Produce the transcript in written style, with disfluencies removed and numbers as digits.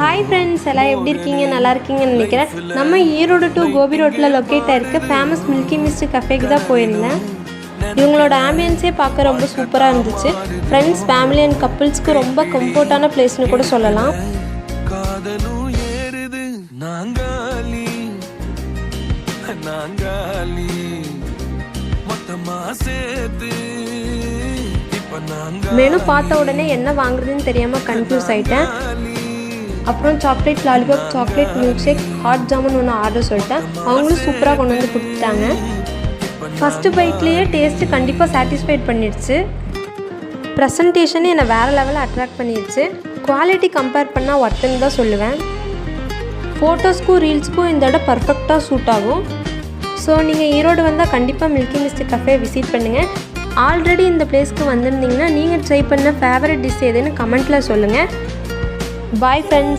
Hi friends, எல்லாம் எப்படி இருக்கீங்க? நல்லா இருக்கீங்கன்னு நினைக்கிறேன். நம்ம ஈரோடு டு கோபி ரோட்டில் லொக்கேட் ஆகிருக்கு ஃபேமஸ் மில்கி மிஸ்ட் கஃபேக்கு தான் போயிருந்தேன். இவங்களோட ஆம்பியன்ஸே பார்க்க ரொம்ப சூப்பராக இருந்துச்சு. ஃப்ரெண்ட்ஸ், ஃபேமிலி அண்ட் கப்புள்ஸ்க்கு ரொம்ப கம்ஃபர்ட்டான பிளேஸ்னு கூட சொல்லலாம். மெனு பார்த்த உடனே என்ன வாங்குறதுன்னு தெரியாமல் கன்ஃபியூஸ் ஆகிட்டேன். அப்புறம் chocolate lollipop, chocolate milkshake, hot jamun ஒன்று ஆர்டர் சொல்லிட்டேன். அவங்களும் சூப்பராக கொண்டு வந்து கொடுத்துட்டாங்க. ஃபஸ்ட்டு பைட்லேயே டேஸ்ட்டு கண்டிப்பாக சாட்டிஸ்ஃபைட் பண்ணிடுச்சு. ப்ரெசன்டேஷன் என்னை வேறு லெவலில் அட்ராக்ட் பண்ணிடுச்சு. குவாலிட்டி கம்பேர் பண்ணால் ஒர்த்துன்னு தான் சொல்லுவேன். ஃபோட்டோஸ்க்கும் ரீல்ஸ்க்கும் இந்த இடம் பர்ஃபெக்டாக சூட் ஆகும். ஸோ நீங்கள் ஈரோடு வந்தால் கண்டிப்பாக மில்கி மிஸ்ட் கஃபே விசிட் பண்ணுங்கள். ஆல்ரெடி இந்த பிளேஸ்க்கு வந்திருந்தீங்கன்னா நீங்கள் ட்ரை பண்ண ஃபேவரட் டிஷ் எதுன்னு கமெண்ட்டில் சொல்லுங்கள். Bye friends.